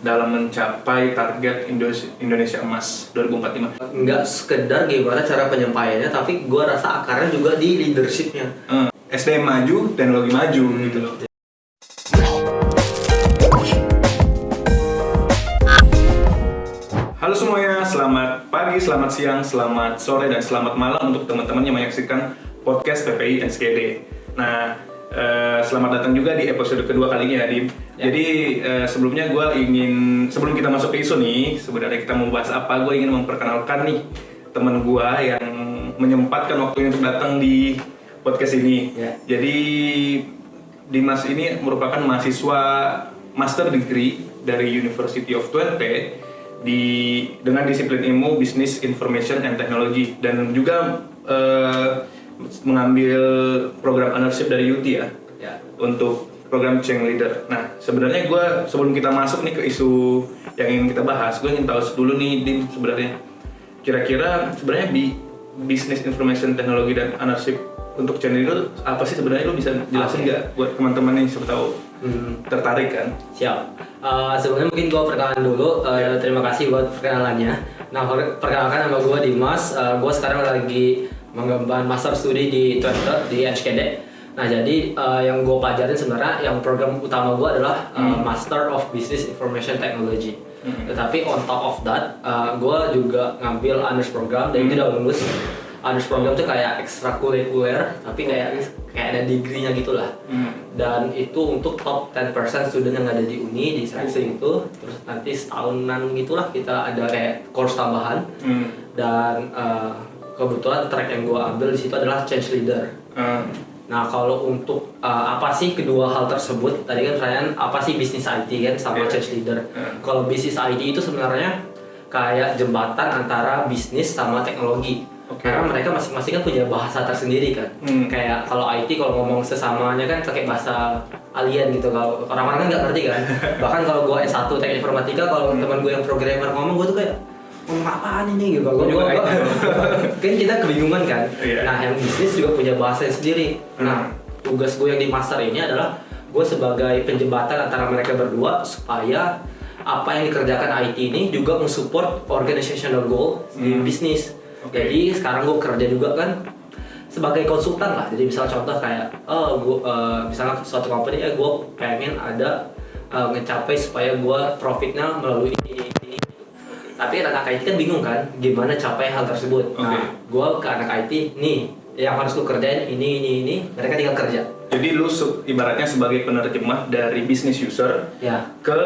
dalam mencapai target Indonesia Emas 2045? Nggak sekedar gimana cara penyampaiannya, tapi gue rasa akarnya juga di leadershipnya. SDM maju, teknologi maju gitu loh. Halo semuanya, selamat pagi, selamat siang, selamat sore, dan selamat malam untuk teman-teman yang menyaksikan podcast PPI NSKD. Nah, selamat datang juga di episode kedua kali ini ya, Dim. Jadi sebelumnya sebelum kita masuk ke isu nih, sebenarnya kita mau bahas apa, gue ingin memperkenalkan nih teman gue yang menyempatkan waktunya untuk datang di podcast ini. Jadi Dimas ini merupakan mahasiswa master degree dari University of Twente dengan disiplin ilmu Business Information and Technology, dan juga mengambil program ownership dari UT ya. Untuk program Change Leader. Nah, sebenarnya gue sebelum kita masuk nih ke isu yang ingin kita bahas, gue ingin tahu dulu nih, Dim, sebenarnya kira-kira sebenarnya Business Information Technology dan ownership untuk Change Leader apa sih sebenarnya? Lu bisa jelasin nggak buat teman-teman yang siapa tahu tertarik kan? Siap. Sebenarnya mungkin gue perkenalan dulu. Terima kasih buat perkenalannya. Nah, perkenalkan nama gue Dimas. Gue sekarang lagi mengemban master studi di Twente di NSKD. Nah, jadi yang gue pelajarin sebenarnya yang program utama gue adalah Master of Business Information Technology. Tetapi on top of that, gue juga ngambil honors program dan itu udah lulus. Honors program tuh kayak ekstrakurikuler, tapi kayak ada degree-nya gitulah. Dan itu untuk top 10% student yang ada di uni di seleksi itu. Terus nanti setahunan gitulah kita ada kayak course tambahan. Dan kebetulan track yang gue ambil di situ adalah Change Leader. Nah, kalau untuk apa sih kedua hal tersebut? Tadi kan pertanyaan apa sih bisnis IT kan sama Change Leader. Kalau bisnis IT itu sebenarnya kayak jembatan antara bisnis sama teknologi. Karena mereka masing-masing kan punya bahasa tersendiri kan. Kayak kalau IT kalau ngomong sesamanya kan pakai bahasa alien gitu. Kalau orang-orang kan nggak ngerti kan. Bahkan kalau gue S1 teknik informatika, kalau teman gue yang programmer ngomong, gue tuh kayak ngomong apaan ini gitu. Kan kita kebingungan kan. Nah, yang bisnis juga punya bahasa sendiri. Nah, tugas gue yang di master ini adalah gue sebagai penjembatan antara mereka berdua supaya apa yang dikerjakan IT ini juga mensupport organizational goal di bisnis. Jadi sekarang gue kerja juga kan sebagai konsultan lah. Jadi misal contoh kayak misalnya suatu company gue pengen ada ngecapai supaya gue profitnya melalui ini. Tapi anak IT kan bingung kan gimana capai hal tersebut. Nah, gue ke anak IT nih yang harus lu kerjain ini, mereka tinggal kerja. Jadi lu ibaratnya sebagai penerjemah dari business user ke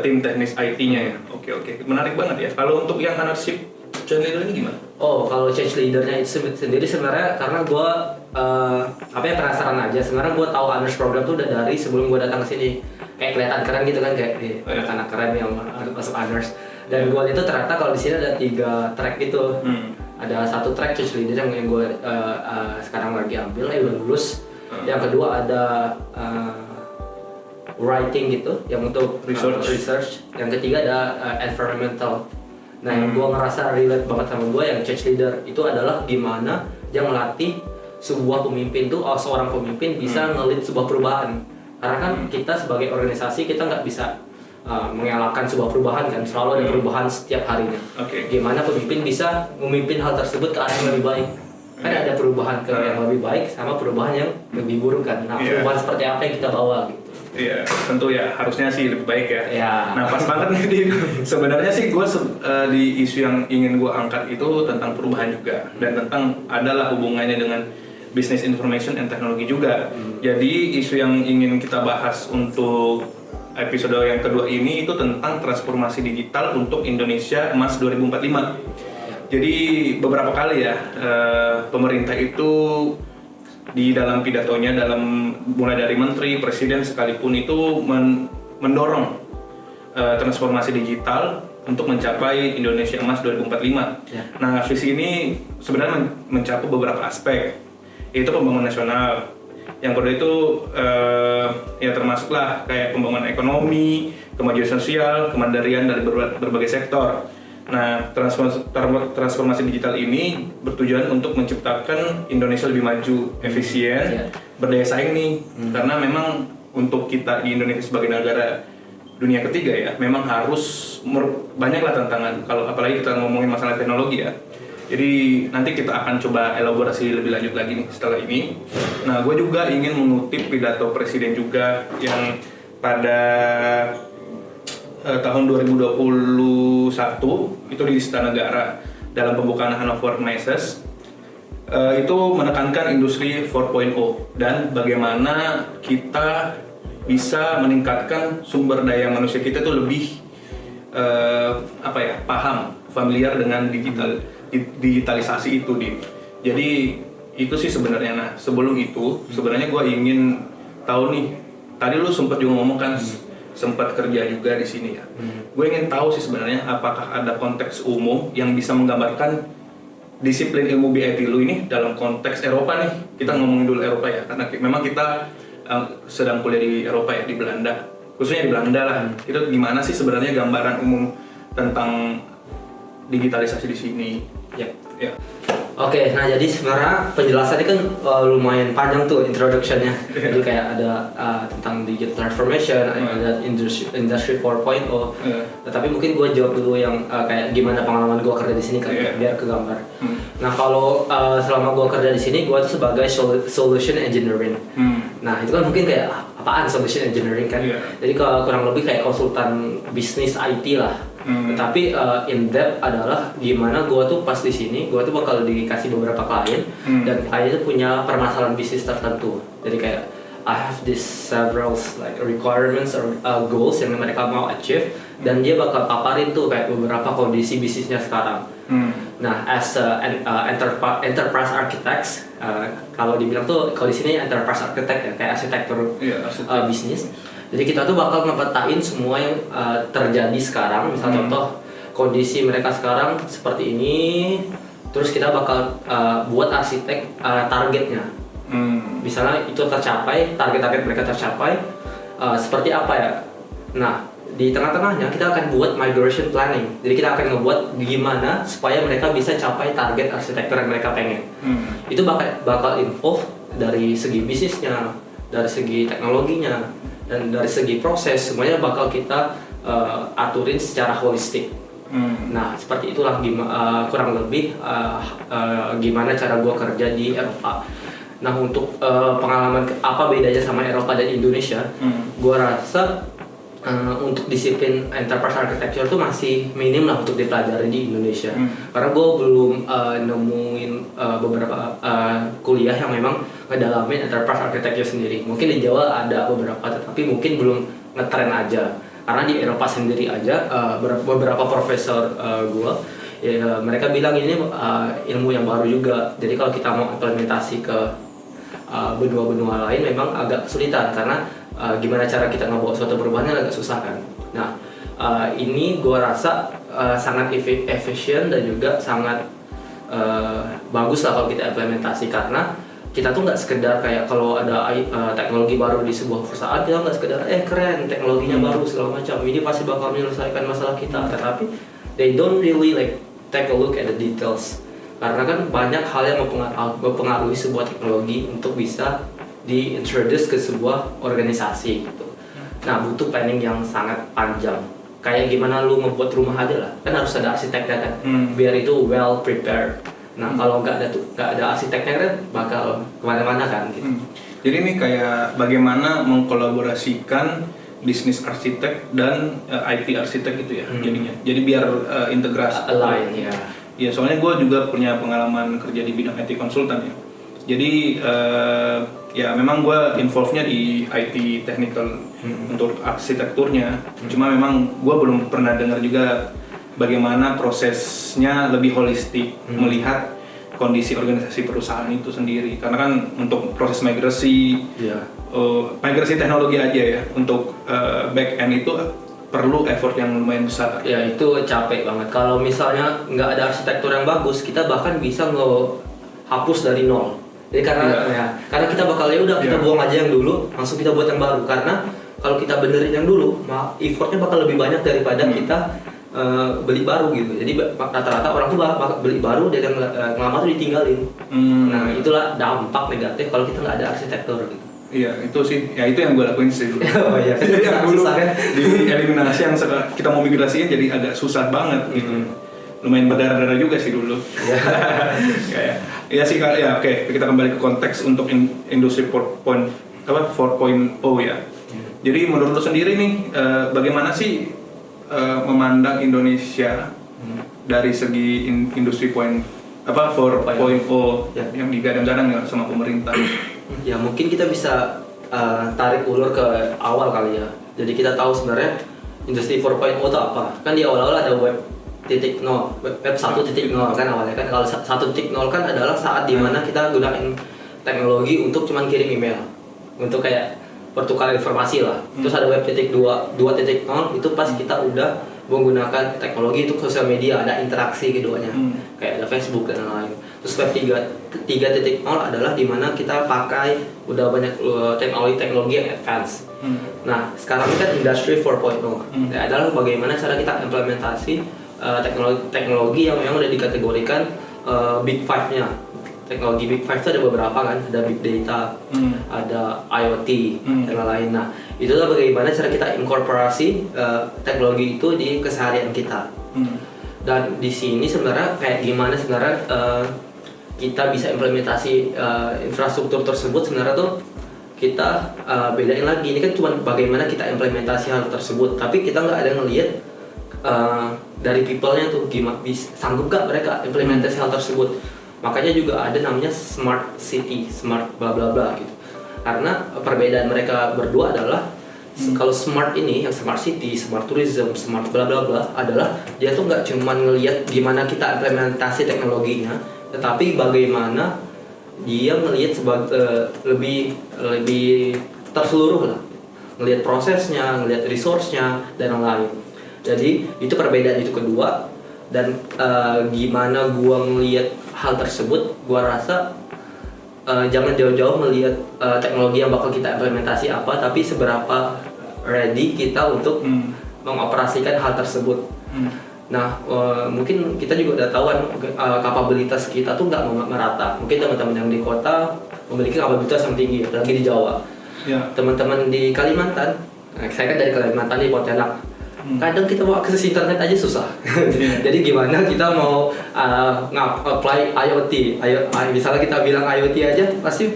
tim teknis IT-nya ya. Oke. Menarik banget ya. Kalau untuk yang ownership Change Leader ini gimana? Kalau Change Leader-nya itu sendiri sebenarnya karena gue penasaran aja. Sebenarnya gue tahu honors program tuh udah dari sebelum gue datang ke sini. Kayak kelihatan keren gitu kan, kayak anak-anak keren yang masuk honors. Dan gue itu ternyata kalau di sini ada 3 track gitu. Ada 1 track Change Leader yang gue sekarang lagi ambil, udah lulus. Yang kedua ada writing gitu, yang untuk research. Yang ketiga ada environmental. Nah, yang gue ngerasa relate banget sama gue yang Change Leader itu adalah gimana dia melatih sebuah pemimpin tuh, seorang pemimpin bisa nge-lead sebuah perubahan. Karena kan kita sebagai organisasi kita nggak bisa mengelakkan sebuah perubahan kan, selalu ada perubahan setiap harinya. Gimana pemimpin bisa memimpin hal tersebut ke arah yang lebih baik? Kan ada perubahan ke yang lebih baik sama perubahan yang lebih buruk kan. Nah, perubahan seperti apa yang kita bawa gitu. Iya, tentu ya, harusnya sih lebih baik ya. Nah, pas banget nih, sebenarnya sih gue di isu yang ingin gue angkat itu tentang perubahan juga, dan tentang adalah hubungannya dengan business information and technology juga. Jadi isu yang ingin kita bahas untuk episode yang kedua ini itu tentang transformasi digital untuk Indonesia Emas 2045. Jadi beberapa kali ya pemerintah itu di dalam pidatonya, mulai dari menteri, presiden sekalipun itu mendorong transformasi digital untuk mencapai Indonesia Emas 2045. Nah, visi ini sebenarnya mencakup beberapa aspek, yaitu pembangunan nasional. Yang kedua itu ya termasuklah kayak pembangunan ekonomi, kemajuan sosial, kemandirian dari berbagai sektor. Nah, transformasi digital ini bertujuan untuk menciptakan Indonesia lebih maju, efisien, berdaya saing nih. Karena memang untuk kita di Indonesia sebagai negara dunia ketiga ya, memang harus banyaklah tantangan. Kalau apalagi kita ngomongin masalah teknologi ya. Jadi nanti kita akan coba elaborasi lebih lanjut lagi nih setelah ini. Nah, gue juga ingin mengutip pidato presiden juga yang pada tahun 2021 itu di Istana Negara dalam pembukaan Hannover Messes. Itu menekankan industri 4.0 dan bagaimana kita bisa meningkatkan sumber daya manusia kita tuh lebih paham, familiar dengan digitalisasi itu Jadi itu sih sebenarnya. Nah, sebelum itu sebenarnya gue ingin tahu nih, tadi lu sempat juga ngomong kan sempat kerja juga di sini ya. Gue ingin tahu sih sebenarnya apakah ada konteks umum yang bisa menggambarkan disiplin ilmu BIT lu ini dalam konteks Eropa nih. Kita ngomongin dulu Eropa ya, karena memang kita sedang kuliah di Eropa ya, di Belanda, khususnya di Belanda lah. Itu gimana sih sebenarnya gambaran umum tentang digitalisasi di sini? Ya. Ya. Oke, nah jadi sebenarnya penjelasannya kan lumayan panjang tuh introduction-nya. Jadi kayak ada tentang digital transformation, ada industry 4.0. Tapi mungkin gue jawab dulu yang kayak gimana pengalaman gue kerja di sini kan, biar kegambar. Nah kalau selama gue kerja di sini, gue tuh sebagai solution engineering. Nah itu kan mungkin kayak apaan solution engineering kan? Jadi kurang lebih kayak konsultan bisnis IT lah. Tapi in depth adalah gimana gue tuh pas di sini, gue tuh bakal dikasih beberapa klien dan klien itu punya permasalahan bisnis tertentu. Jadi kayak I have this several like requirements or goals yang mereka mau achieve dan dia bakal paparin tuh kayak beberapa kondisi bisnisnya sekarang. Nah, as enterprise architects, kalau dibilang tuh kalau di sini enterprise architect ya kayak arsitektur bisnis. Jadi kita tuh bakal ngepetain semua yang terjadi sekarang. Misal contoh kondisi mereka sekarang seperti ini, terus kita bakal buat arsitek targetnya. Misalnya itu tercapai, target-target mereka tercapai, seperti apa ya? Nah, di tengah-tengahnya kita akan buat migration planning. Jadi kita akan ngebuat gimana supaya mereka bisa capai target arsitektur yang mereka pengen. Itu bakal involve dari segi bisnisnya, dari segi teknologinya, dan dari segi proses semuanya bakal kita aturin secara holistik. Nah seperti itulah kurang lebih gimana cara gue kerja di Eropa. Nah untuk pengalaman apa bedanya sama Eropa dan Indonesia, gue rasa untuk disiplin enterprise architecture itu masih minim lah untuk dipelajari di Indonesia. Karena gue belum nemuin beberapa kuliah yang memang ngedalamin enterprise architecture sendiri. Mungkin di Jawa ada beberapa, tetapi mungkin belum ngetren aja. Karena di Eropa sendiri aja beberapa profesor gue mereka bilang ini ilmu yang baru juga. Jadi kalau kita mau implementasi ke benua-benua lain memang agak kesulitan karena gimana cara kita ngebawa suatu perubahan agak susah kan. Nah ini gue rasa sangat efisien dan juga sangat bagus lah kalau kita implementasi karena kita tuh nggak sekedar kayak kalau ada teknologi baru di sebuah perusahaan kita nggak sekedar keren teknologinya baru segala macam ini pasti bakal menyelesaikan masalah kita, tetapi they don't really like take a look at the details karena kan banyak hal yang mempengaruhi sebuah teknologi untuk bisa diintroduce ke sebuah organisasi gitu. Nah butuh planning yang sangat panjang. Kayak gimana lu membuat rumah aja lah, kan harus ada arsiteknya kan, biar itu well prepared. Nah kalau nggak ada arsiteknya kan bakal kemana-mana kan gitu. Jadi ini kayak bagaimana mengkolaborasikan bisnis arsitek dan IT arsitek gitu ya jadinya. Jadi biar integrasi. Align ya. Ya soalnya gue juga punya pengalaman kerja di bidang IT konsultan ya. Jadi ya memang gue involve-nya di IT technical untuk arsitekturnya. Cuma memang gue belum pernah dengar juga bagaimana prosesnya lebih holistik melihat kondisi organisasi perusahaan itu sendiri. Karena kan untuk proses migrasi, migrasi teknologi aja ya, untuk back end itu perlu effort yang lumayan besar. Ya itu capek banget. Kalau misalnya nggak ada arsitektur yang bagus, kita bahkan bisa hapus dari nol. Jadi karena kita bakal kita buang aja yang dulu, langsung kita buat yang baru. Karena kalau kita benerin yang dulu, effortnya bakal lebih banyak daripada kita beli baru gitu. Jadi rata-rata orang tuh bakal beli baru dan yang lama tuh ditinggalin. Nah itulah dampak negatif kalau kita nggak ada arsitektur gitu. Iya, itu sih. Ya itu yang gue lakuin sih dulu. Oh iya, Jadi yang dulu susah kan? dieliminasi yang kita mau migrasiin jadi agak susah banget gitu. Lumayan berdarah-darah juga sih dulu. Kayak ya sih Kak, ya oke, kita kembali ke konteks untuk industri 4.0 ya. Jadi menurut lo sendiri nih bagaimana sih memandang Indonesia dari segi industri 4.0 yang digadang-gadang ya sama pemerintah? Ya mungkin kita bisa tarik ulur ke awal kali ya. Jadi kita tahu sebenarnya industri 4.0 itu apa? Kan di awal-awal ada web 1.0 kan awalnya kan. Kalau 1.0 kan adalah saat dimana kita gunakan teknologi untuk cuman kirim email, untuk kayak pertukaran informasi lah. Terus ada web 2.0 itu pas kita udah menggunakan teknologi untuk sosial media, ada interaksi keduanya, kayak ada Facebook dan lain-lain. Terus web 3.0 adalah dimana kita pakai udah banyak teknologi yang advance. Nah sekarang ini kan industri 4.0 ya, adalah bagaimana cara kita implementasi teknologi yang memang udah dikategorikan Big Five-nya. Teknologi Big Five itu ada beberapa kan, ada Big Data, ada IoT, dan lain-lain. Nah, itulah bagaimana cara kita inkorporasi teknologi itu di keseharian kita. Dan di sini sebenarnya kayak gimana sebenarnya kita bisa implementasi infrastruktur tersebut sebenarnya tuh kita bedain lagi. Ini kan cuma bagaimana kita implementasi hal tersebut, tapi kita nggak ada ngelihat dari people-nya tuh gimana sanggup gak mereka implementasi hal tersebut. Makanya juga ada namanya smart city, smart bla bla bla gitu. Karena perbedaan mereka berdua adalah kalau smart ini, yang smart city, smart tourism, smart bla bla bla adalah dia tuh nggak cuma ngelihat gimana kita implementasi teknologinya, tetapi bagaimana dia melihat lebih terseluruh lah, ngelihat prosesnya, ngelihat resource-nya dan lain-lain. Jadi itu perbedaan itu kedua. Dan gimana gua ngelihat hal tersebut, gua rasa jangan jauh-jauh melihat teknologi yang bakal kita implementasi apa, tapi seberapa ready kita untuk mengoperasikan hal tersebut. Nah mungkin kita juga udah tahu kan kapabilitas kita tuh nggak merata. Mungkin teman-teman yang di kota memiliki kapabilitas yang tinggi, apalagi di Jawa. Teman-teman di Kalimantan, saya kan dari Kalimantan di Pontianak. Kadang kita mau akses internet aja susah. Jadi gimana kita mau apply IoT? Misalnya kita bilang IoT aja, pasti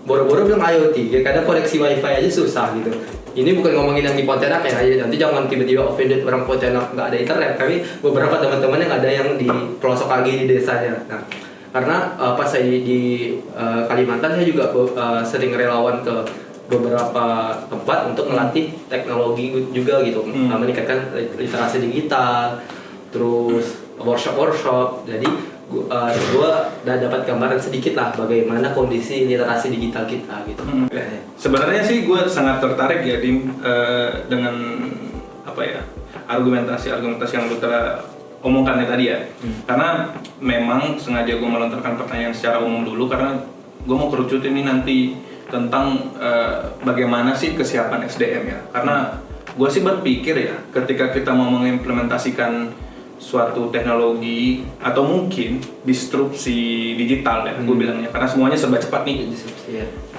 boro-boro bilang IoT. Kadang koneksi WiFi aja susah gitu. Ini bukan ngomongin yang di Pontianak ya, nanti jangan tiba-tiba offended orang Pontianak nggak ada internet. Tapi beberapa teman-teman yang ada yang di pelosok kaki di desanya. Nah, karena pas saya di Kalimantan, saya juga sering relawan ke beberapa tempat untuk melatih teknologi juga gitu, meningkatkan literasi digital, terus workshop. Jadi gue udah dapat gambaran sedikit lah bagaimana kondisi literasi digital kita gitu. Sebenarnya sih gue sangat tertarik ya dengan argumentasi yang lu omongkan tadi ya. Karena memang sengaja gue melontarkan pertanyaan secara umum dulu karena gue mau kerucutin ini nanti tentang bagaimana sih kesiapan SDM ya. Karena gue sih berpikir ya, ketika kita mau mengimplementasikan suatu teknologi atau mungkin disrupsi digital ya, gue bilangnya, karena semuanya serba cepat nih.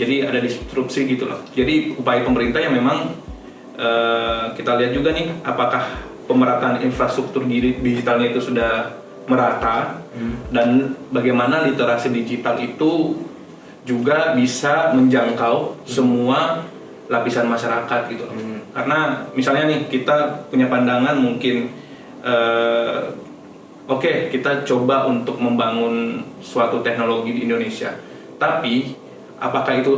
Jadi ada disrupsi gitu loh. Jadi upaya pemerintah yang memang kita lihat juga nih, apakah pemerataan infrastruktur digitalnya itu sudah merata dan bagaimana literasi digital itu juga bisa menjangkau semua lapisan masyarakat gitu. Karena misalnya nih kita punya pandangan mungkin kita coba untuk membangun suatu teknologi di Indonesia. Tapi apakah itu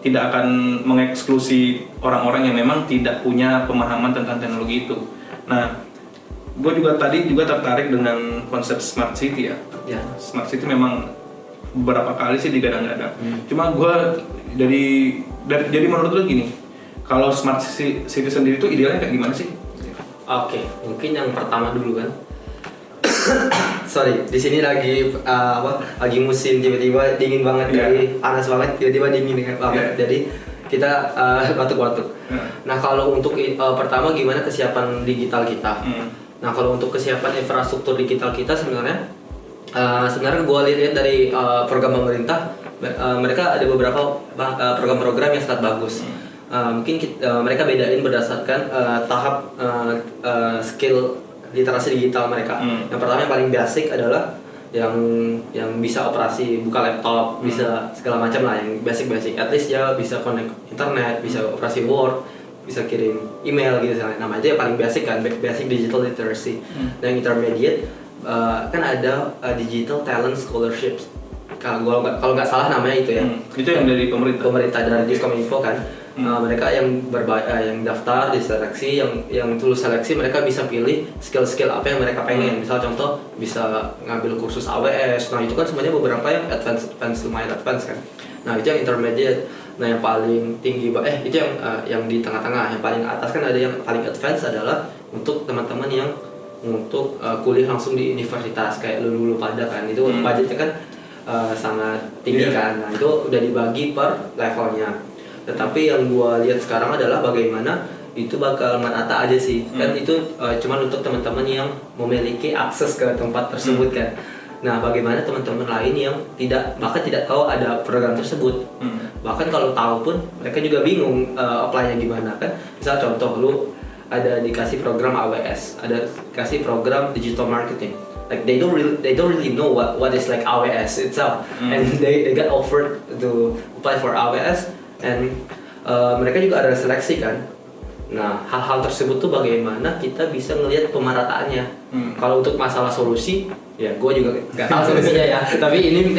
tidak akan mengeksklusi orang-orang yang memang tidak punya pemahaman tentang teknologi itu. Nah, gue juga tertarik dengan konsep smart city ya. Smart city memang beberapa kali sih digadang-gadang. Cuma gue jadi menurut lo gini, kalau smart city sendiri itu idealnya kayak gimana sih? Oke, mungkin yang pertama dulu kan. Sorry, di sini lagi musim tiba-tiba dingin banget, dari panas banget tiba-tiba dingin banget. Jadi kita batuk-batuk. Nah kalau untuk pertama gimana kesiapan digital kita? Nah kalau untuk kesiapan infrastruktur digital kita sebenarnya gue lihat dari program pemerintah mereka ada beberapa program-program yang sangat bagus. Mungkin mereka bedain berdasarkan tahap skill literasi digital mereka. Yang pertama yang paling basic adalah yang bisa operasi buka laptop, bisa segala macam lah, yang basic. At least dia bisa connect internet, bisa operasi Word, bisa kirim email gitu. Nama aja yang paling basic kan, basic digital literacy. Dan yang intermediate kan ada digital talent scholarships. Kalau nggak salah namanya itu ya. Itu yang dari pemerintah dari Diskominfo kan. Mereka yang yang daftar diseleksi, yang lulus seleksi mereka bisa pilih skill-skill apa yang mereka pengen. Misal contoh bisa ngambil kursus AWS. Nah itu kan semuanya beberapa yang lumayan advance kan. Nah itu yang intermediate. Nah yang paling tinggi itu yang di tengah-tengah. Yang paling atas kan ada yang paling advance adalah untuk teman-teman yang untuk kuliah langsung di universitas kayak lulu pada kan. Itu budgetnya kan sangat tinggi kan. Nah itu udah dibagi per levelnya. Tetapi yang gua lihat sekarang adalah bagaimana itu bakal merata aja sih. Kan itu cuman untuk teman-teman yang memiliki akses ke tempat tersebut kan. Nah, bagaimana teman-teman lain yang bahkan tidak tahu ada program tersebut. Bahkan kalau tahu pun mereka juga bingung apply-nya gimana kan. Misal contoh lu ada dikasih program AWS, ada dikasih program digital marketing. Like they don't really know what is like AWS itself, and they got offered to apply for AWS, and mereka juga ada seleksi kan. Nah hal-hal tersebut tuh bagaimana kita bisa ngelihat pemerataannya. Kalau untuk masalah solusi, ya gue juga nggak tahu solusinya ya. Tapi ini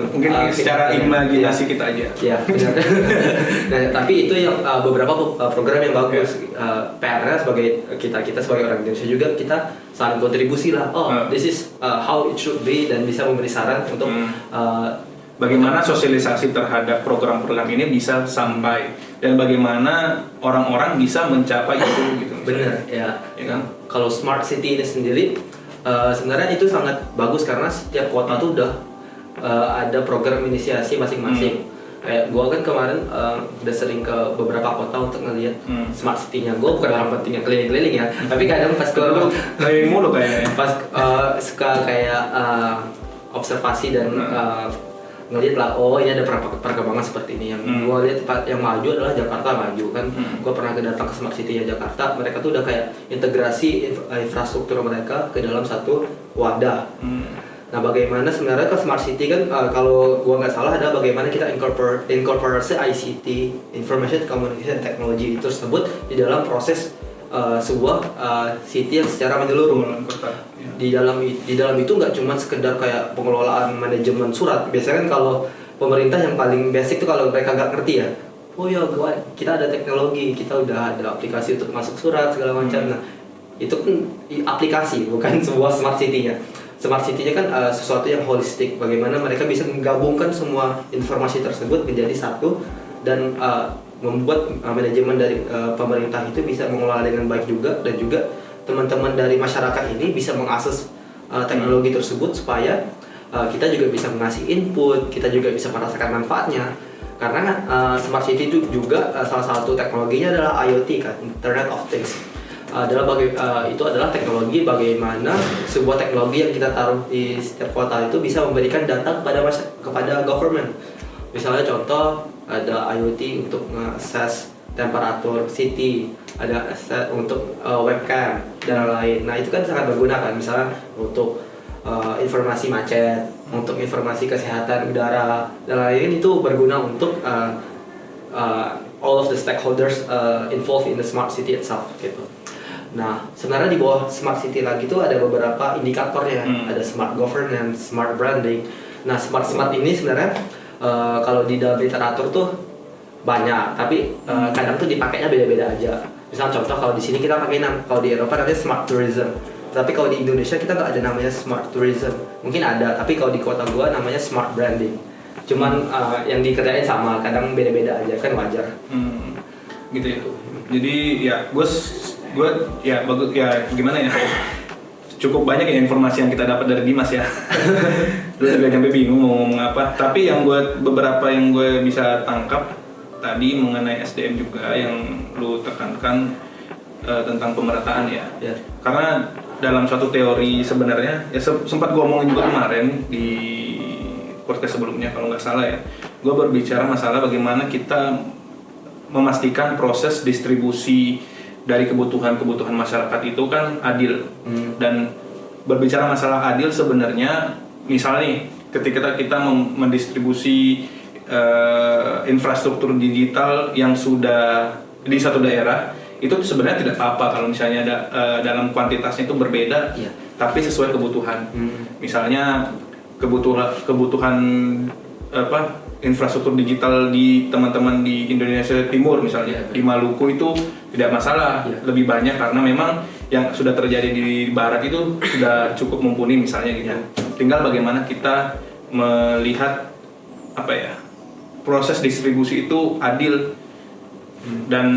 mungkin secara imajinasi kita aja. Ya benar. Nah tapi itu yang beberapa program yang bagus. PR-nya sebagai kita sebagai orang Indonesia juga kita saling kontribusi lah. This is how it should be, dan bisa memberi saran untuk bagaimana sosialisasi terhadap program-program ini bisa sampai, dan bagaimana orang-orang bisa mencapai itu gitu. Benar ya kan. Kalau Smart City ini sendiri sebenarnya itu sangat bagus karena setiap kota tuh udah ada program inisiasi masing-masing. Kayak gue kan kemarin udah sering ke beberapa kota untuk ngelihat Smart City-nya. Gue bukan orang pentingnya keliling-keliling ya, tapi kadang pas gue keliling mulu kayaknya. Pas suka kayak observasi dan ngelihat lah, ini ada perkembangan seperti ini. Yang gue lihat yang maju adalah Jakarta maju kan. Gue pernah datang ke Smart City-nya Jakarta, mereka tuh udah kayak integrasi infrastruktur mereka ke dalam satu wadah. Nah bagaimana sebenarnya ke Smart City kan, kalau gue nggak salah ada bagaimana kita incorporasi ICT, Information Communication Technology tersebut di dalam proses sebuah city yang secara menyeluruh. Di dalam itu nggak cuma sekedar kayak pengelolaan manajemen surat. Biasanya kan kalau pemerintah yang paling basic itu kalau mereka nggak ngerti ya, kita ada teknologi, kita udah ada aplikasi untuk masuk surat segala macam. Nah itu kan aplikasi, bukan sebuah smart city-nya. Smart city-nya kan sesuatu yang holistik. Bagaimana mereka bisa menggabungkan semua informasi tersebut menjadi satu dan membuat manajemen dari pemerintah itu bisa mengelola dengan baik juga, dan juga teman-teman dari masyarakat ini bisa mengakses teknologi tersebut supaya kita juga bisa mengasih input, kita juga bisa merasakan manfaatnya. Karena smart city itu juga salah satu teknologinya adalah IoT kan, Internet of Things. Itu adalah teknologi bagaimana sebuah teknologi yang kita taruh di setiap kota itu bisa memberikan data kepada government. Misalnya contoh ada IoT untuk mengakses temperatur city, ada untuk webcam dan lain. Nah itu kan sangat berguna kan, misalnya untuk informasi macet, untuk informasi kesehatan udara dan lain, itu berguna untuk all of the stakeholders involved in the smart city itself gitu. Nah sebenarnya di bawah smart city lagi itu ada beberapa indikatornya, ada smart governance, smart branding. Nah smart ini sebenarnya kalau di dalam literatur tuh banyak, tapi kadang tuh dipakainya beda-beda aja. Misal contoh kalau di sini kita pakai kalau di Eropa namanya smart tourism, tapi kalau di Indonesia kita nggak ada namanya smart tourism. Mungkin ada, tapi kalau di kota gua namanya smart branding. Cuman yang dikerjain sama, kadang beda-beda aja kan, wajar. Gitu ya. Jadi ya gue ya bagus ya, gimana ya, cukup banyak ya informasi yang kita dapat dari Dimas ya. Gue juga sampai bingung mau ngomong apa. Tapi yang beberapa yang gue bisa tangkap tadi mengenai SDM juga yang lu tekankan tentang pemerataan ya. Karena dalam suatu teori sebenarnya ya sempat gue omongin juga kemarin di podcast sebelumnya kalau nggak salah ya. Gue berbicara masalah bagaimana kita memastikan proses distribusi dari kebutuhan masyarakat itu kan adil. Dan berbicara masalah adil sebenarnya misalnya nih ketika kita mendistribusi infrastruktur digital yang sudah di satu daerah itu sebenarnya tidak apa-apa kalau misalnya dalam kuantitasnya itu berbeda, tapi sesuai kebutuhan. Misalnya kebutuhan infrastruktur digital di teman-teman di Indonesia Timur misalnya di Maluku itu tidak masalah, lebih banyak karena memang yang sudah terjadi di Barat itu sudah cukup mumpuni misalnya gitu. Tinggal bagaimana kita melihat proses distribusi itu adil dan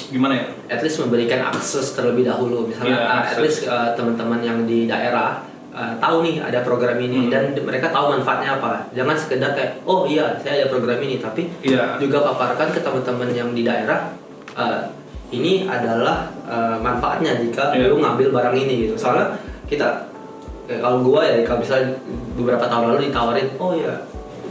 gimana ya? At least memberikan akses terlebih dahulu, misalnya at least teman-teman yang di daerah tahu nih ada program ini dan mereka tahu manfaatnya apa. Jangan sekedar kayak oh iya saya ada program ini, tapi juga paparkan ke teman-teman yang di daerah ini adalah manfaatnya jika lu ngambil barang ini gitu. Soalnya kita kalau gua ya kalau misalnya beberapa tahun lalu ditawarin oh ya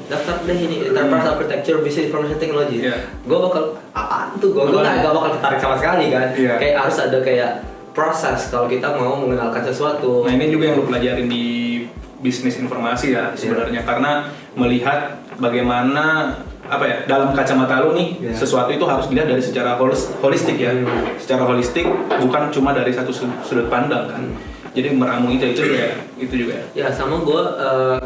daftar deh ini Enterprise Architecture Business Information Technology. Gue bakal apaan tuh? Gue gak bakal tertarik sama sekali kan. Kayak harus ada kayak proses kalau kita mau mengenalkan sesuatu. Nah ini juga yang lo pelajarin di bisnis informasi ya sebenarnya karena melihat bagaimana dalam kacamata lo nih sesuatu itu harus dilihat dari secara holistik ya. Secara holistik bukan cuma dari satu sudut pandang kan. Jadi meramu itu juga ya sama gue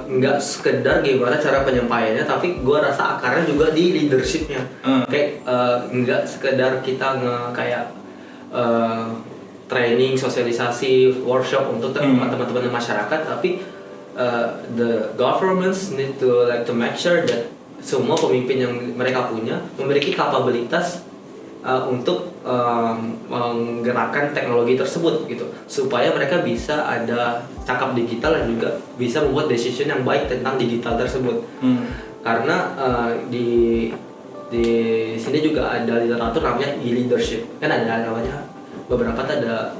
nggak sekedar gimana cara penyampaiannya, tapi gue rasa akarnya juga di leadershipnya. Kayak nggak sekedar kita training, sosialisasi, workshop untuk teman-teman masyarakat, tapi the governments need to make sure that semua pemimpin yang mereka punya memiliki kapabilitas untuk menggerakkan teknologi tersebut gitu, supaya mereka bisa ada cakap digital dan juga bisa membuat decision yang baik tentang digital tersebut. Karena di sini juga ada literatur namanya e-leadership, kan ada namanya beberapa tuh ada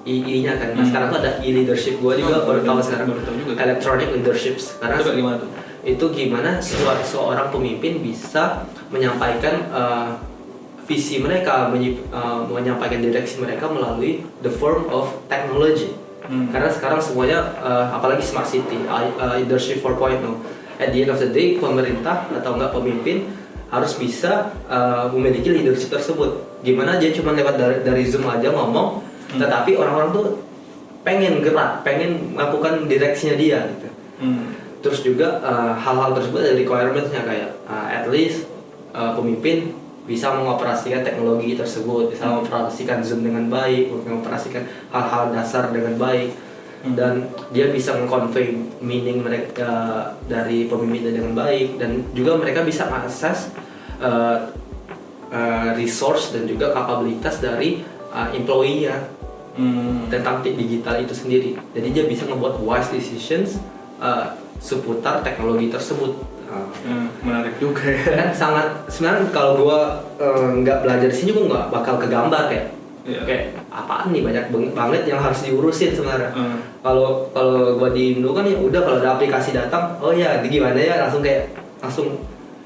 I-nya kan. Nah sekarang tuh ada e-leadership, gue juga baru tahu sekarang electronic leaderships. Karena itu gimana seorang pemimpin bisa menyampaikan visi mereka, menyampaikan direksi mereka melalui the form of technology. Karena sekarang semuanya apalagi smart city, leadership 4.0. At the end of the day, pemerintah atau enggak pemimpin harus bisa memiliki leadership tersebut. Gimana dia cuma lewat dari Zoom aja ngomong, tetapi orang-orang tuh pengen gerak, pengen melakukan direksinya dia gitu. Terus juga hal-hal tersebut ada requirements-nya kayak at least pemimpin bisa mengoperasikan teknologi tersebut, bisa mengoperasikan Zoom dengan baik, mengoperasikan hal-hal dasar dengan baik, dan dia bisa meng-convey meaning mereka dari pemimpinnya dengan baik, dan juga mereka bisa mengakses resource dan juga kapabilitas dari employee-nya tentang digital itu sendiri. Jadi dia bisa membuat wise decisions seputar teknologi tersebut. Menarik juga ya. Dan sangat sebenarnya kalau gue nggak belajar di sini gue nggak bakal kegambar kayak apaan nih banyak banget yang harus diurusin sebenarnya. Kalau gue di Indo kan ya udah kalau ada aplikasi datang, oh ya gimana ya langsung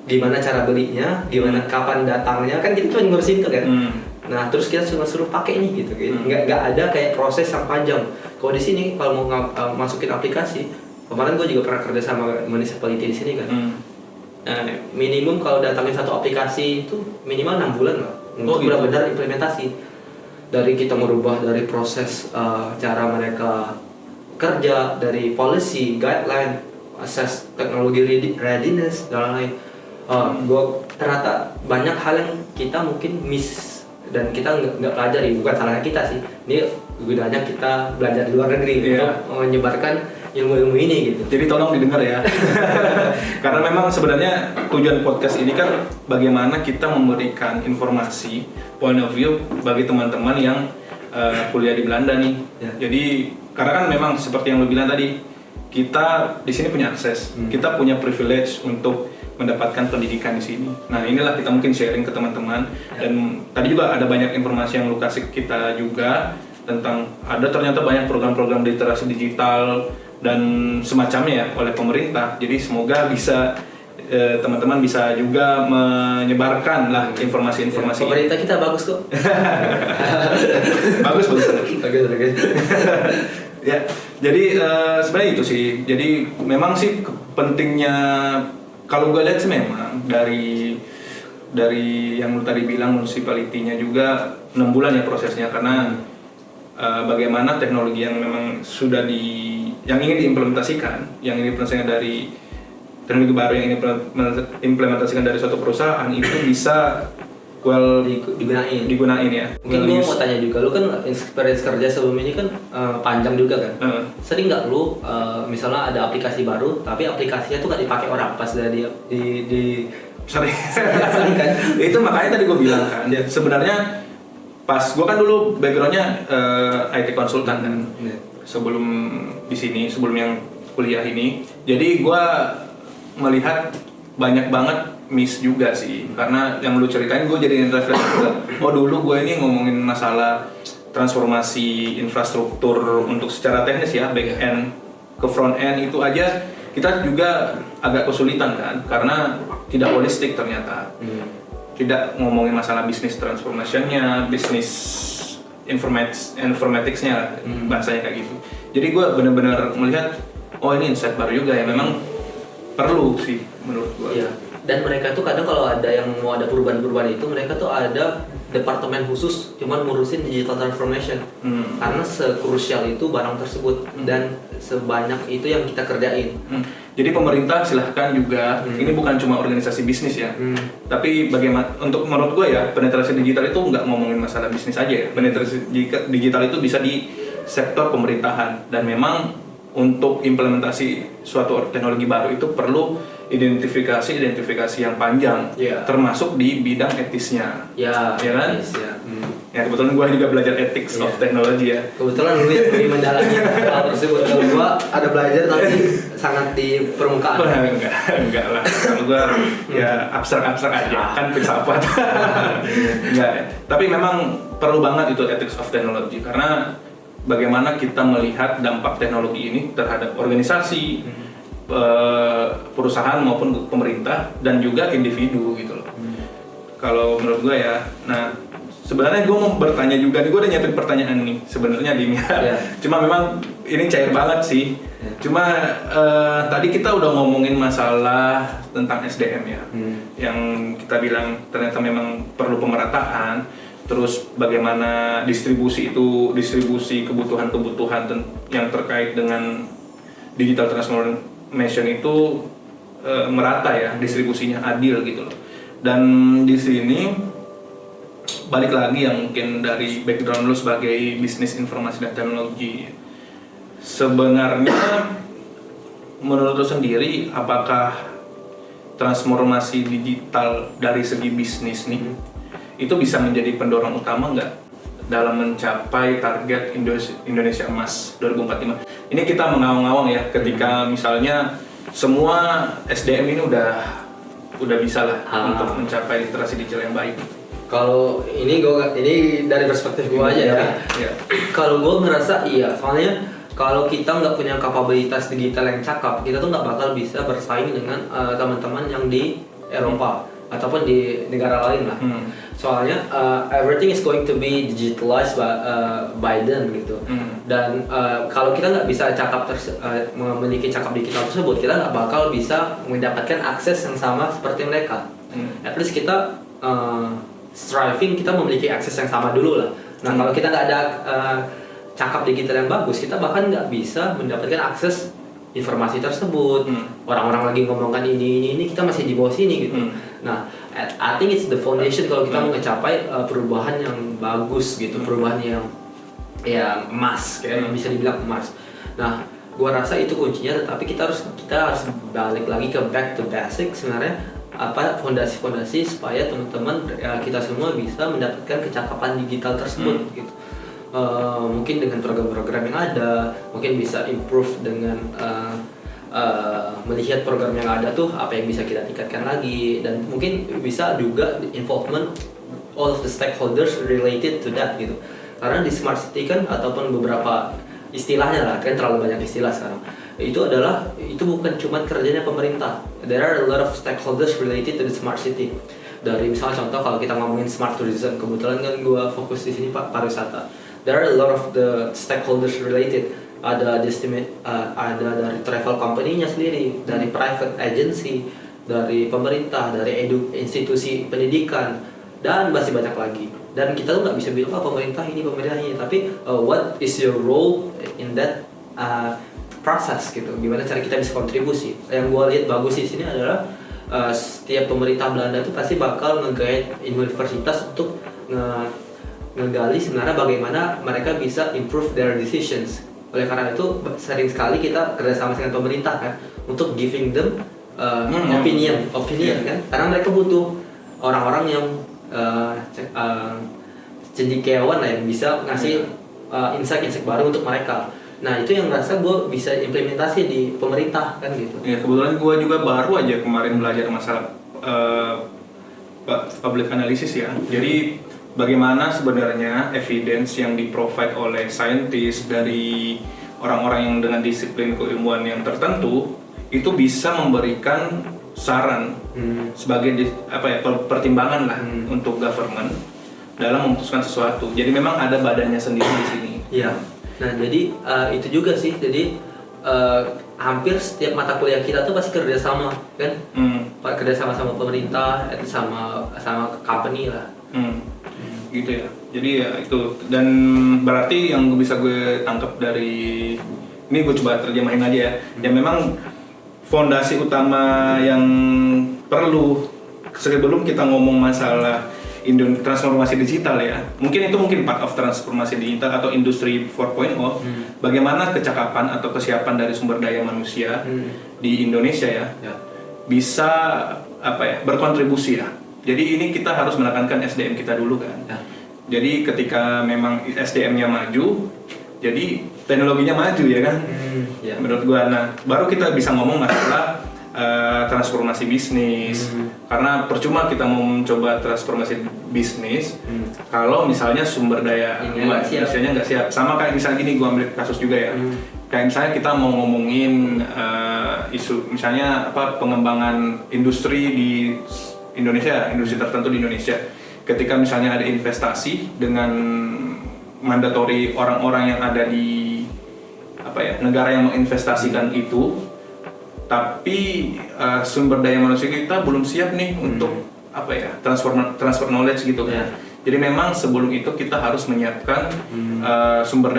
gimana cara belinya, gimana kapan datangnya, kan kita cuma ngurusin itu kan. Nah terus kita cuma suruh pakai nih gitu. Nggak ada kayak proses yang panjang. Kalau di sini kalau mau masukin aplikasi, kemarin gue juga pernah kerja sama municipality di sini kan. Minimum kalau datangin satu aplikasi itu minimal 6 bulan lah untuk benar-benar implementasi. Dari kita merubah dari proses cara mereka kerja, dari policy, guideline, assess teknologi readiness dan lain-lain. Ternyata banyak hal yang kita mungkin miss dan kita nggak pelajari. Bukan salahnya kita sih. Ini gunanya kita belajar di luar negeri untuk menyebarkan ilmu-ilmu ini gitu. Jadi tolong didengar ya. Karena memang sebenarnya tujuan podcast ini kan bagaimana kita memberikan informasi point of view bagi teman-teman yang kuliah di Belanda nih. Jadi karena kan memang seperti yang lo bilang tadi, kita di sini punya akses, kita punya privilege untuk mendapatkan pendidikan di sini. Nah inilah kita mungkin sharing ke teman-teman dan tadi juga ada banyak informasi yang lo kasih kita juga. tentang ada ternyata banyak program-program literasi digital dan semacamnya ya oleh pemerintah. Jadi semoga bisa teman-teman bisa juga menyebarkan lah informasi-informasi. Pemerintah kita bagus kok. bagus. Bagus. Ya, jadi sebenarnya itu sih. Jadi memang sih pentingnya kalau gue lihat sih memang dari yang lu tadi bilang municipality-nya juga 6 bulan ya prosesnya karena bagaimana teknologi yang memang yang ingin diimplementasikan dari teknologi baru yang ingin diimplementasikan dari suatu perusahaan itu bisa digunain ya. Mungkin gue mau tanya juga, lu kan experience kerja sebelum ini kan panjang juga kan. Sering nggak lu misalnya ada aplikasi baru, tapi aplikasinya tuh nggak dipakai orang pas dari di Sering kan? Itu makanya tadi gue bilang kan. Sebenarnya pas gue kan dulu backgroundnya IT konsultan kan. Sebelum di sini, sebelum yang kuliah ini, jadi gue melihat banyak banget miss juga sih, karena yang lu ceritain gue jadi refleks juga. Oh dulu gue ini ngomongin masalah transformasi infrastruktur untuk secara teknis ya, back end ke front end itu aja kita juga agak kesulitan kan, karena tidak holistik ternyata. Tidak ngomongin masalah bisnis transformation-nya, bisnis informatics-nya, bahasanya kayak gitu. Jadi gue benar-benar melihat, oh ini insight baru juga ya, memang perlu sih menurut gue. Iya. Dan mereka tuh kadang kalau ada yang mau ada perubahan-perubahan itu, mereka tuh ada departemen khusus cuman ngurusin digital transformation. Karena sekrusial itu barang tersebut dan sebanyak itu yang kita kerjain. Jadi pemerintah silahkan juga, ini bukan cuma organisasi bisnis ya, tapi bagaimana untuk menurut gue ya, penetrasi digital itu nggak ngomongin masalah bisnis aja ya. Penetrasi digital itu bisa di sektor pemerintahan, dan memang untuk implementasi suatu teknologi baru itu perlu identifikasi yang panjang, termasuk di bidang etisnya, ya kan? Ya kebetulan gue juga belajar ethics of technology ya. Kebetulan lu yang lebih mendalami hal tersebut. Kalau gue ada belajar tapi sangat di permukaan. Enggak lah. Kalau gue ya abstrak aja, kan filsafat. Enggak. Tapi memang perlu banget itu ethics of technology, karena bagaimana kita melihat dampak teknologi ini terhadap organisasi, perusahaan maupun pemerintah, dan juga individu gitu loh. Kalau menurut gue ya, nah sebenarnya gue mau bertanya juga nih, gue udah nyiapin pertanyaan nih sebenarnya Cuma memang ini cair banget sih. Cuma tadi kita udah ngomongin masalah tentang SDM ya, yang kita bilang ternyata memang perlu pemerataan. Terus bagaimana distribusi kebutuhan-kebutuhan yang terkait dengan digital transformation itu merata ya, distribusinya adil gitu loh. Dan di sini balik lagi yang mungkin dari background lu sebagai bisnis informasi dan teknologi, sebenarnya menurut lu sendiri apakah transformasi digital dari segi bisnis nih itu bisa menjadi pendorong utama nggak dalam mencapai target Indonesia Emas 2045? Ini kita mengawang-awang ya, ketika misalnya semua SDM ini udah bisa lah untuk mencapai literasi digital yang baik. Kalau ini dari perspektif gue aja ya. Kalau gue ngerasa iya, soalnya kalau kita nggak punya kapabilitas digital yang cakep, kita tuh nggak bakal bisa bersaing dengan teman-teman yang di Eropa ataupun di negara lain lah. Soalnya everything is going to be digitalized by them gitu. Dan kalau kita nggak bisa memiliki cakap digital tersebut, kita nggak bakal bisa mendapatkan akses yang sama seperti mereka. At least kita striving, kita memiliki akses yang sama dulu lah. Nah kalau kita nggak ada cakap digital yang bagus, kita bahkan nggak bisa mendapatkan akses informasi tersebut. Orang-orang lagi ngomongkan ini kita masih di bawah sini gitu. Nah, I think it's the foundation kalau kita mau mencapai perubahan yang bagus gitu, perubahan yang emas, kayak bisa dibilang emas. Nah, gua rasa itu kuncinya, tetapi kita harus balik lagi ke back to basic sebenarnya, apa fondasi-fondasi supaya teman-teman kita semua bisa mendapatkan kecakapan digital tersebut gitu. Mungkin dengan program-program yang ada, mungkin bisa improve dengan melihat program yang ada tuh apa yang bisa kita tingkatkan lagi, dan mungkin bisa juga involvement all of the stakeholders related to that gitu. Karena di smart city kan ataupun beberapa istilahnya lah, kan terlalu banyak istilah sekarang. Itu bukan cuma kerjanya pemerintah. There are a lot of stakeholders related to the smart city. Dari misalnya contoh kalau kita ngomongin smart tourism, kebetulan kan gue fokus di sini pariwisata. There are a lot of the stakeholders related. Ada dari travel company-nya sendiri, dari private agency, dari pemerintah, dari institusi pendidikan, dan masih banyak lagi. Dan kita tuh nggak bisa bilang pemerintah ini, tapi what is your role in that proses gitu? Gimana cara kita bisa kontribusi? Yang gue lihat bagus di sini adalah setiap pemerintah Belanda tuh pasti bakal nge-guide universitas untuk ngegali sebenarnya bagaimana mereka bisa improve their decisions. Oleh karena itu sering sekali kita kerjasama dengan pemerintah kan untuk giving them opinion kan, karena mereka butuh orang-orang yang cendekiawan lah yang bisa ngasih insight baru untuk mereka. Nah itu yang rasa gue bisa implementasi di pemerintah kan gitu. Ya kebetulan gue juga baru aja kemarin belajar masalah public analysis ya. Jadi bagaimana sebenarnya evidence yang di-provide oleh saintis dari orang-orang yang dengan disiplin keilmuan yang tertentu itu bisa memberikan saran sebagai pertimbangan lah untuk government dalam memutuskan sesuatu. Jadi memang ada badannya sendiri di sini. Iya. Nah jadi itu juga sih. Jadi hampir setiap mata kuliah kita tuh pasti kerjasama kan, kerjasama sama pemerintah, sama company lah. Gitu ya. Jadi ya itu, dan berarti yang bisa gue tangkap dari ini, gue coba terjemahin aja ya. Ya memang fondasi utama yang perlu sebelum kita ngomong masalah transformasi digital ya, mungkin part of transformasi digital atau industri 4.0, bagaimana kecakapan atau kesiapan dari sumber daya manusia di Indonesia ya bisa berkontribusi ya. Jadi ini kita harus menekankan SDM kita dulu kan. Jadi ketika memang SDM-nya maju, jadi teknologinya maju ya kan. Menurut gua, nah baru kita bisa ngomong masalah transformasi bisnis. Karena percuma kita mau mencoba transformasi bisnis kalau misalnya sumber daya manusianya nggak siap. Sama kayak misalnya gini, gua ambil kasus juga ya. Kayak misalnya kita mau ngomongin isu misalnya pengembangan industri di Indonesia, industri tertentu di Indonesia. Ketika misalnya ada investasi dengan mandatori orang-orang yang ada di negara yang menginvestasikan itu, tapi sumber daya manusia kita belum siap nih untuk transfer knowledge gitu kan. Jadi memang sebelum itu kita harus menyiapkan sumber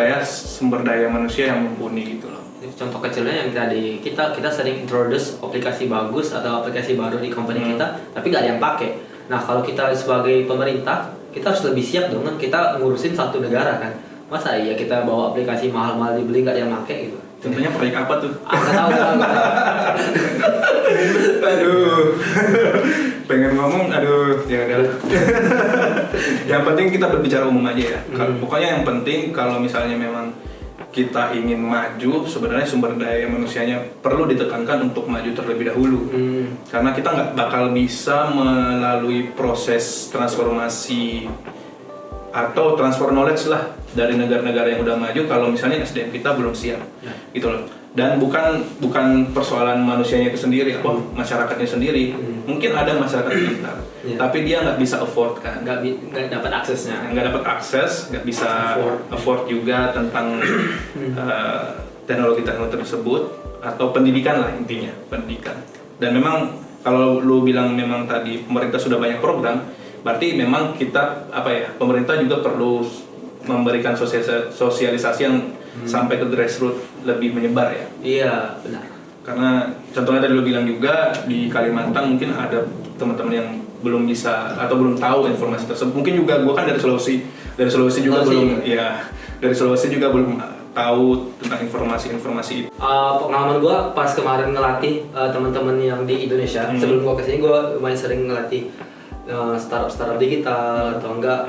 daya manusia yang mumpuni gitu loh. Contoh kecilnya yang tadi kita sering introduce aplikasi bagus atau aplikasi baru di company kita, tapi nggak ada yang pakai. Nah kalau kita sebagai pemerintah, kita harus lebih siap dong kan, kita ngurusin satu negara kan. Masa iya kita bawa aplikasi mahal-mahal dibeli nggak ada yang pakai gitu. Contohnya proyek apa tuh? Nggak tahu. Aduh, pengen ngomong, ya udah. Yang penting kita berbicara umum aja ya. Pokoknya yang penting kalau misalnya memang kita ingin maju, sebenarnya sumber daya manusianya perlu ditekankan untuk maju terlebih dahulu. Karena kita nggak bakal bisa melalui proses transformasi atau transfer knowledge lah dari negara-negara yang udah maju kalau misalnya SDM kita belum siap, gitu loh. Dan bukan persoalan manusianya itu sendiri, masyarakatnya sendiri. Mungkin ada masyarakat pintar, tapi dia nggak bisa afford kan, nggak dapat aksesnya, nggak bisa afford juga tentang teknologi tersebut, atau pendidikan lah intinya, pendidikan. Dan memang kalau lu bilang memang tadi pemerintah sudah banyak program, berarti memang kita pemerintah juga perlu memberikan sosialisasi yang sampai ke grassroots lebih menyebar ya. Iya benar. Karena contohnya tadi lu bilang juga di Kalimantan mungkin ada teman-teman yang belum bisa atau belum tahu informasi tersebut. Mungkin juga gua kan dari Sulawesi juga belum tahu tentang informasi itu. Pengalaman gue pas kemarin ngelatih teman-teman yang di Indonesia, sebelum gue kesini gue lumayan sering ngelatih startup digital atau enggak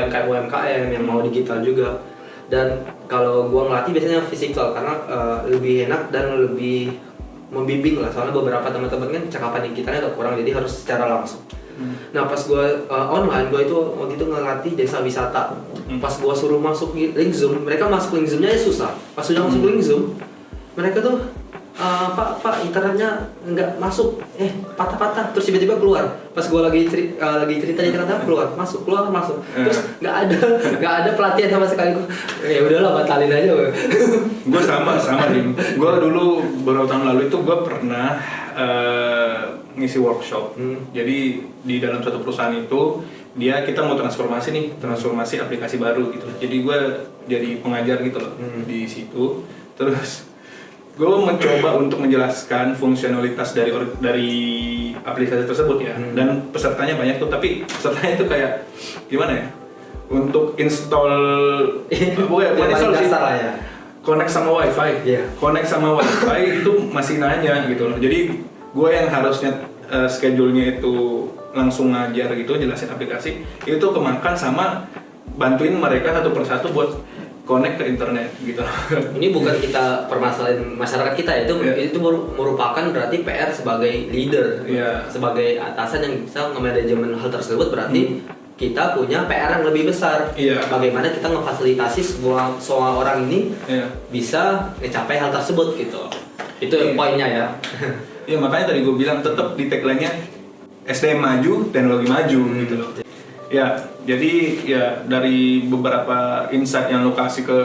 UMKM yang mau digital juga. Dan kalau gue ngelatih biasanya physical karena lebih enak dan lebih membimbing lah, soalnya beberapa teman-teman kan cakapan digitalnya agak kurang, jadi harus secara langsung. Nah pas gue online, gue itu waktu itu ngelatih desa wisata. Pas gue suruh masuk link Zoom, mereka masuk link Zoomnya ya susah. Pas sudah masuk link Zoom, mereka tuh Pak internetnya nggak masuk, patah-patah, terus tiba-tiba keluar. Pas gue lagi cerita di tengah keluar masuk, terus nggak ada pelatihan sama sekali. Ya udahlah, batalin aja. Gue sama Dim. Gue dulu beberapa tahun lalu itu gue pernah ngisi workshop. Jadi di dalam suatu perusahaan itu kita mau transformasi aplikasi baru gitu. Jadi gue jadi pengajar gitu loh di situ. Terus gue mencoba untuk menjelaskan fungsionalitas dari aplikasi tersebut ya. Dan pesertanya banyak tuh, tapi pesertanya itu kayak gimana ya? Untuk install bukan install sih. Connect sama wifi, connect sama wifi itu masih nanya gitu loh. Jadi gue yang harusnya schedule-nya itu langsung ngajar gitu, jelasin aplikasi, itu kemakan sama bantuin mereka satu persatu buat connect ke internet gitu. Ini bukan kita permasalahan masyarakat kita, itu merupakan berarti PR sebagai leader, sebagai atasan yang bisa nge-manajemen hal tersebut, berarti kita punya PR yang lebih besar. Bagaimana kita ngefasilitasi semua orang ini bisa mencapai hal tersebut gitu. Itu poinnya ya. Ya makanya tadi gue bilang tetap di tagline-nya SDM maju, teknologi maju gitu loh. Ya, jadi ya dari beberapa insight yang lo kasih ke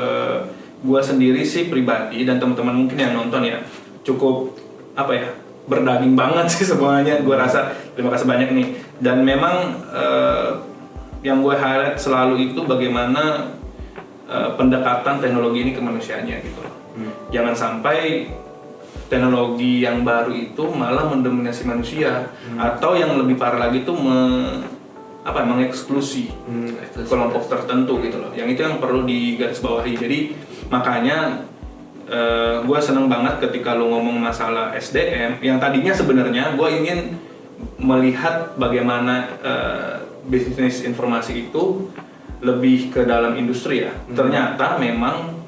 gue sendiri sih pribadi dan teman-teman mungkin yang nonton ya, cukup berdaging banget sih semuanya. Gue rasa terima kasih banyak nih. Dan memang yang gue highlight selalu itu bagaimana pendekatan teknologi ini ke manusianya gitu loh. Jangan sampai teknologi yang baru itu malah mendominasi manusia, atau yang lebih parah lagi itu mengeksklusi kelompok tertentu gitu loh. Yang itu yang perlu digarisbawahi. Jadi makanya gue seneng banget ketika lo ngomong masalah SDM, yang tadinya sebenarnya gue ingin melihat bagaimana bisnis informasi itu lebih ke dalam industri ya. Ternyata memang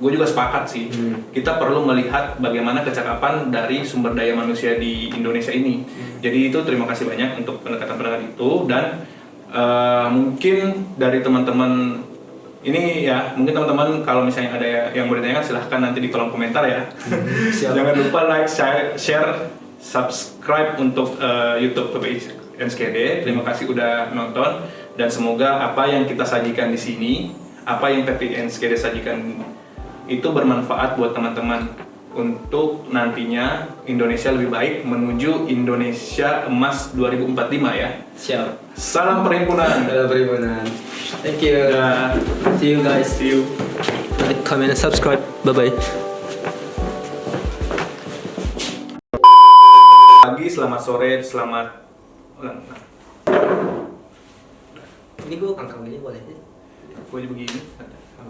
gue juga sepakat sih, kita perlu melihat bagaimana kecakapan dari sumber daya manusia di Indonesia ini. Jadi itu terima kasih banyak untuk pendekatan-pendekatan itu. Dan mungkin dari teman-teman ini ya, mungkin teman-teman kalau misalnya ada yang mau ditanyakan silahkan nanti di kolom komentar ya. Jangan lupa like, share, subscribe untuk YouTube PPI NSKD. Terima kasih udah nonton, dan semoga apa yang kita sajikan di sini, apa yang PPI NSKD sajikan itu bermanfaat buat teman-teman untuk nantinya Indonesia lebih baik menuju Indonesia Emas 2045 ya. Siap. Salam perhimpunan. Thank you. See you guys. See you. Like, comment, and subscribe. Bye bye. Pagi, selamat sore, selamat. Ini gue kangkangnya boleh. Gue begini.